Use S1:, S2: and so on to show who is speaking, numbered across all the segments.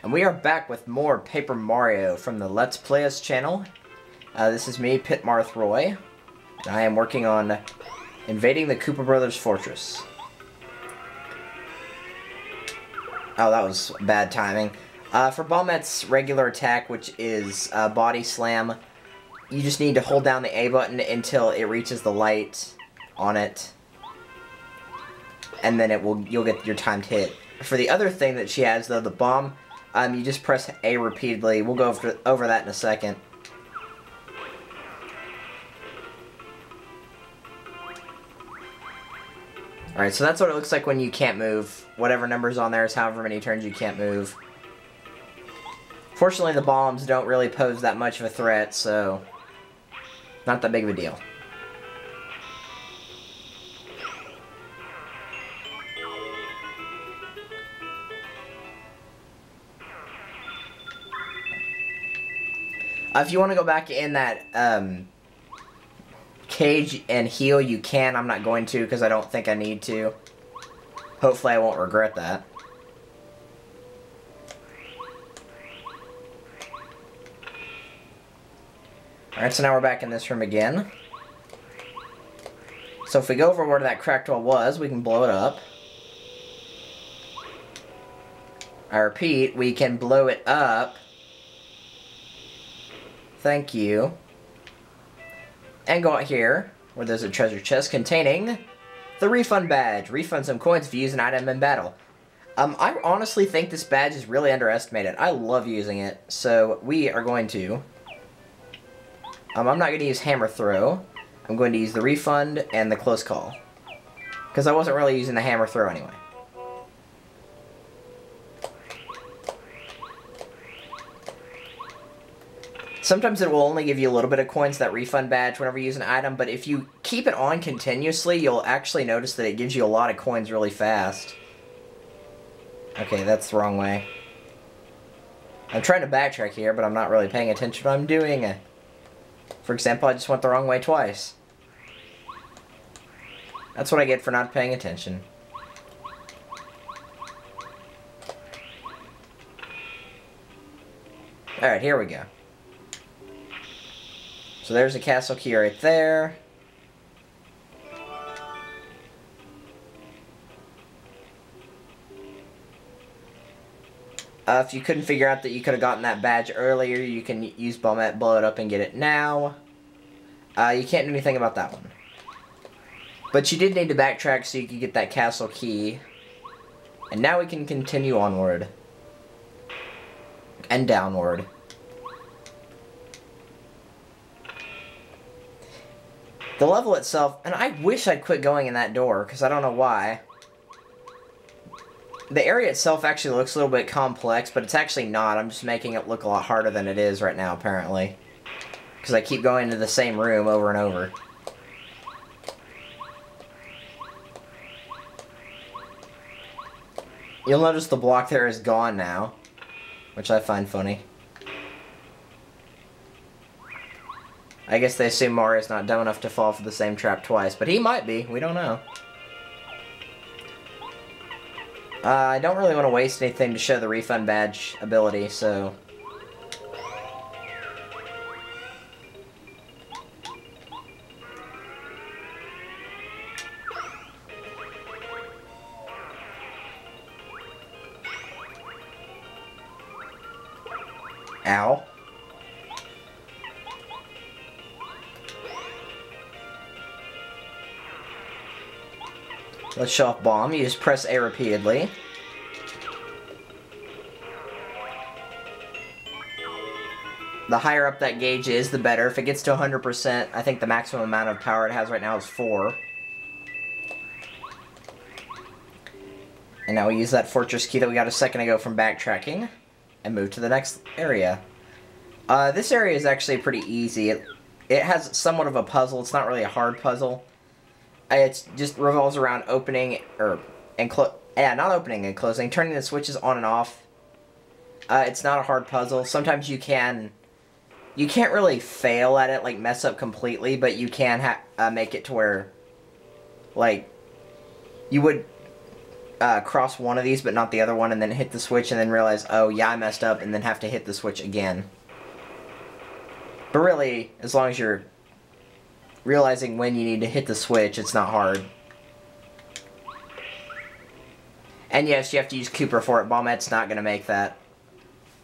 S1: And we are back with more Paper Mario from the Let's Play Us channel. This is me, Pitmarth Roy. And I am working on invading the Koopa Brothers fortress. Oh, that was bad timing. For Bombette's regular attack, which is Body Slam, you just need to hold down the A button until it reaches the light on it. And then you'll get your timed hit. For the other thing that she has, though, the bomb, you just press A repeatedly. We'll go over that in a second. Alright, so that's what it looks like when you can't move. Whatever number's on there is however many turns you can't move. Fortunately, the bombs don't really pose that much of a threat, so not that big of a deal. If you want to go back in that cage and heal, you can. I'm not going to because I don't think I need to. Hopefully I won't regret that. Alright, so now we're back in this room again. So if we go over where that cracked wall was, we can blow it up. I repeat, we can blow it up. Thank you. And go out here, where there's a treasure chest containing the refund badge. Refund some coins if you use an item in battle. I honestly think this badge is really underestimated. I love using it. So we are going to... I'm not going to use hammer throw. I'm going to use the refund and the close call. Because I wasn't really using the hammer throw anyway. Sometimes it will only give you a little bit of coins, that refund badge, whenever you use an item, but if you keep it on continuously, you'll actually notice that it gives you a lot of coins really fast. Okay, that's the wrong way. I'm trying to backtrack here, but I'm not really paying attention to what I'm doing. For example, I just went the wrong way twice. That's what I get for not paying attention. Alright, here we go. So there's a castle key right there. If you couldn't figure out that you could have gotten that badge earlier, you can use Bombette, blow it up, and get it now. You can't do anything about that one. But you did need to backtrack so you could get that castle key. And now we can continue onward. And downward. The level itself, and I wish I'd quit going in that door, because I don't know why. The area itself actually looks a little bit complex, but it's actually not. I'm just making it look a lot harder than it is right now, apparently. Because I keep going to the same room over and over. You'll notice the block there is gone now, which I find funny. I guess they assume Mario's not dumb enough to fall for the same trap twice, but he might be. We don't know. I don't really want to waste anything to show the refund badge ability, so... Ow. Let's show off bomb. You just press A repeatedly. The higher up that gauge is, the better. If it gets to 100%, I think the maximum amount of power it has right now is 4. And now we use that fortress key that we got a second ago from backtracking and move to the next area. This area is actually pretty easy. It has somewhat of a puzzle. It's not really a hard puzzle. It just revolves around opening, not opening and closing, turning the switches on and off. It's not a hard puzzle. Sometimes you can't really fail at it, like mess up completely, but you can make it to where, like, you would cross one of these but not the other one, and then hit the switch and then realize, oh yeah, I messed up, and then have to hit the switch again. But really, as long as you're realizing when you need to hit the switch, it's not hard. And yes, you have to use Koopa for it. Bombette's not going to make that.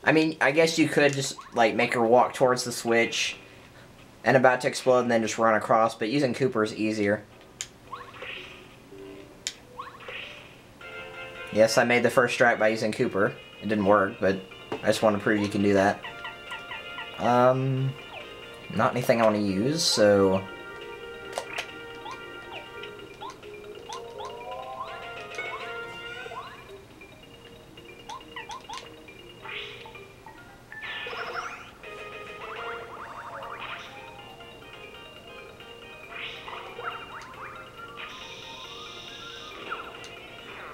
S1: I mean, I guess you could just, like, make her walk towards the switch and about to explode and then just run across, but using Koopa is easier. Yes, I made the first strike by using Koopa. It didn't work, but I just want to prove you can do that. Not anything I want to use, so...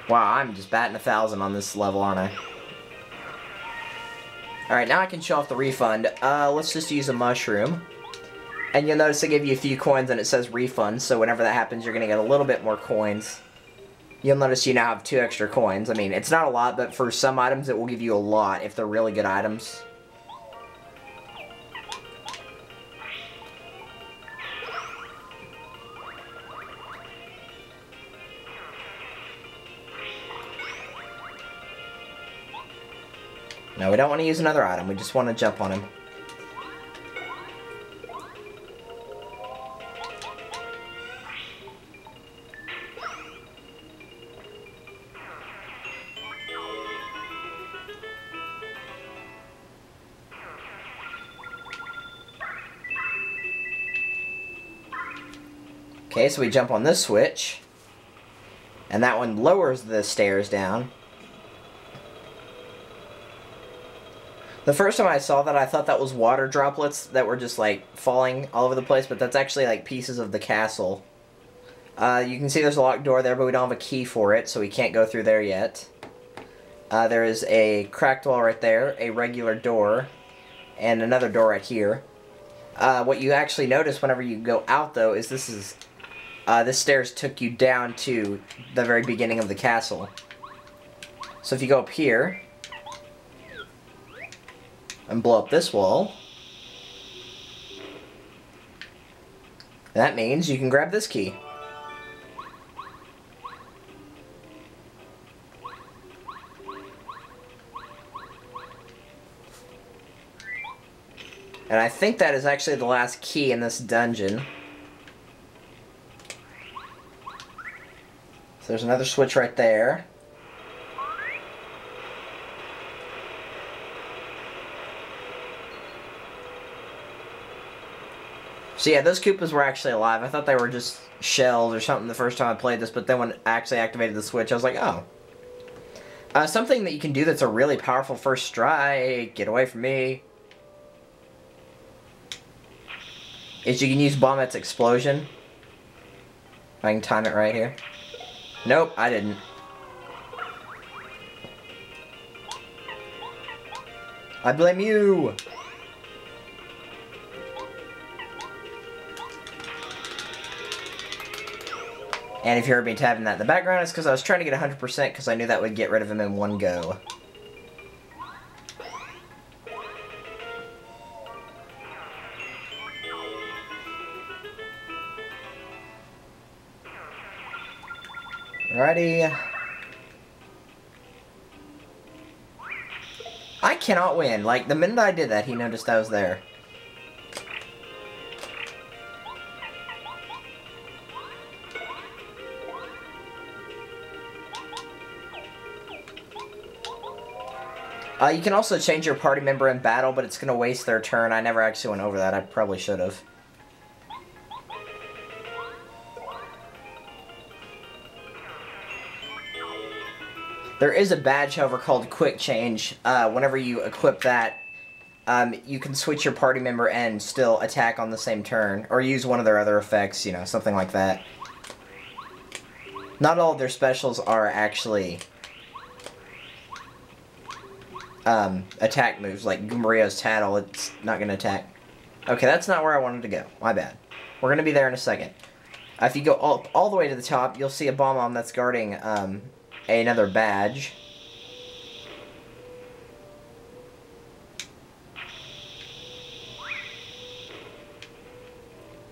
S1: Wow, I'm just batting 1,000 on this level, aren't I? Alright, now I can show off the refund. Let's just use a mushroom. And you'll notice they give you a few coins and it says refund, so whenever that happens, you're going to get a little bit more coins. You'll notice you now have 2 extra coins. I mean, it's not a lot, but for some items it will give you a lot if they're really good items. No, we don't want to use another item. We just want to jump on him. Okay, so we jump on this switch. And that one lowers the stairs down. The first time I saw that, I thought that was water droplets that were just, like, falling all over the place, but that's actually, like, pieces of the castle. You can see there's a locked door there, but we don't have a key for it, so we can't go through there yet. There is a cracked wall right there, a regular door, and another door right here. What you actually notice whenever you go out, though, is this stairs took you down to the very beginning of the castle. So if you go up here and blow up this wall, that means you can grab this key. And I think that is actually the last key in this dungeon. So there's another switch right there. So yeah, those Koopas were actually alive. I thought they were just shells or something the first time I played this, but then when I actually activated the switch, I was like, oh. Something that you can do that's a really powerful first strike, get away from me, is you can use Bombette's explosion. If I can time it right here. Nope, I didn't. I blame you! And if you heard me tapping that in the background, it's because I was trying to get 100% because I knew that would get rid of him in one go. Alrighty. I cannot win. Like, the minute I did that, he noticed I was there. You can also change your party member in battle, but it's going to waste their turn. I never actually went over that. I probably should have. There is a badge, however, called Quick Change. Whenever you equip that, you can switch your party member and still attack on the same turn. Or use one of their other effects, you know, something like that. Not all of their specials are actually attack moves, like Goombario's Tattle. It's not going to attack. Okay, that's not where I wanted to go. My bad. We're going to be there in a second. If you go all the way to the top, you'll see a Bomb-Omb that's guarding another badge.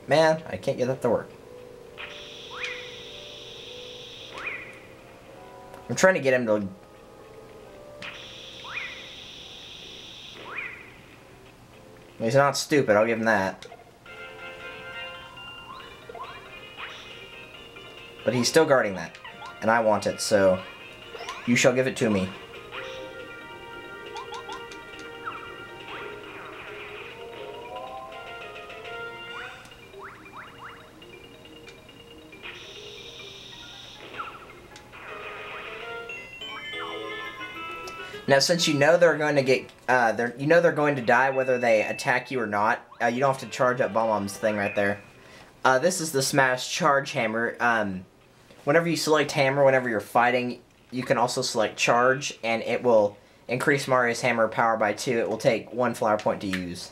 S1: Man, I can't get that to work. I'm trying to get him to... He's not stupid, I'll give him that. But he's still guarding that. And I want it, so... You shall give it to me. Now, since you know they're going to get, you know they're going to die whether they attack you or not, you don't have to charge up Bombom's thing right there. This is the Smash Charge Hammer. Whenever you select Hammer, whenever you're fighting, you can also select Charge, and it will increase Mario's Hammer power by 2. It will take 1 flower point to use.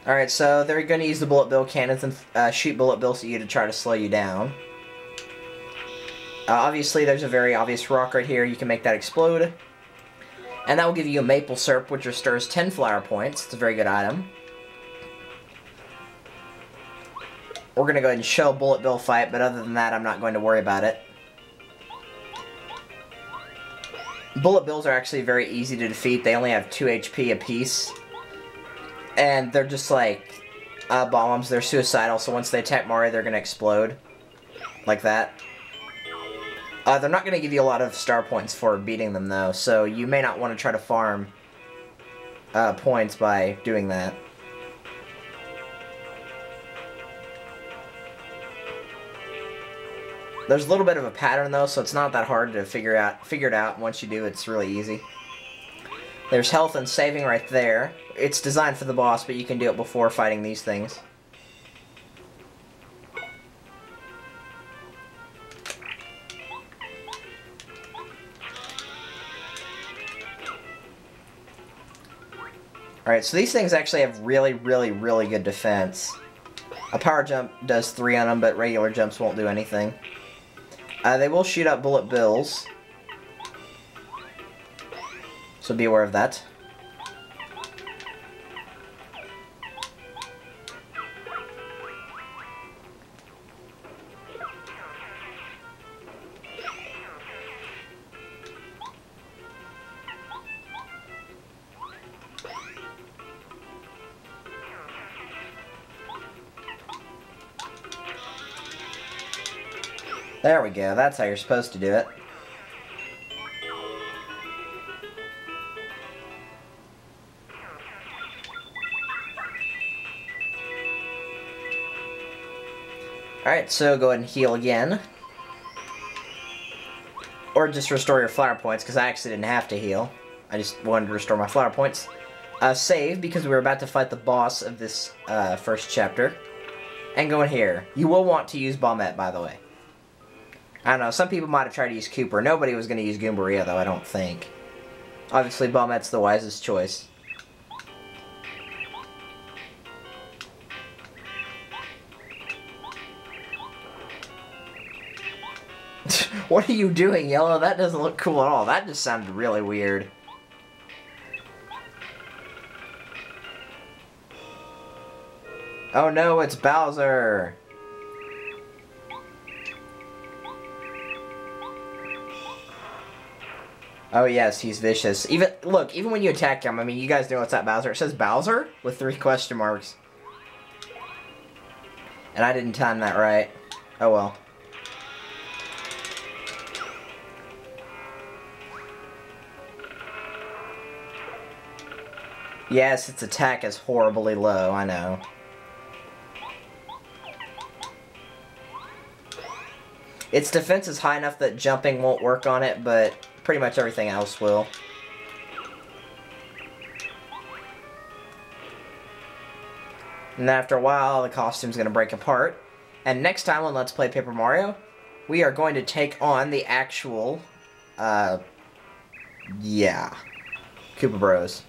S1: Alright, so they're going to use the bullet bill cannons and shoot bullet bills at you to try to slow you down. Obviously, there's a very obvious rock right here. You can make that explode. And that will give you a maple syrup, which restores 10 flower points. It's a very good item. We're going to go ahead and show bullet bill fight, but other than that, I'm not going to worry about it. Bullet bills are actually very easy to defeat. They only have 2 HP apiece. And they're just like bombs. They're suicidal, so once they attack Mario, they're going to explode. Like that. They're not going to give you a lot of star points for beating them, though, so you may not want to try to farm points by doing that. There's a little bit of a pattern, though, so it's not that hard to figure it out. Once you do, it's really easy. There's health and saving right there. It's designed for the boss, but you can do it before fighting these things. Alright, so these things actually have really, really, really good defense. A power jump does 3 on them, but regular jumps won't do anything. They will shoot up bullet bills. So be aware of that. There we go, that's how you're supposed to do it. Alright, so go ahead and heal again. Or just restore your flower points, because I actually didn't have to heal. I just wanted to restore my flower points. Save, because we were about to fight the boss of this first chapter. And go in here. You will want to use Bombette, by the way. I don't know, some people might have tried to use Koopa. Nobody was going to use Goombaria, though, I don't think. Obviously, Bombette's the wisest choice. What are you doing, Yellow? That doesn't look cool at all. That just sounded really weird. Oh no, it's Bowser! Oh yes, he's vicious. Look, even when you attack him, I mean, you guys know it's that Bowser. It says Bowser with 3 question marks. And I didn't time that right. Oh well. Yes, its attack is horribly low, I know. Its defense is high enough that jumping won't work on it, but pretty much everything else will. And after a while, the costume's going to break apart. And next time on Let's Play Paper Mario, we are going to take on the actual, yeah, Koopa Bros.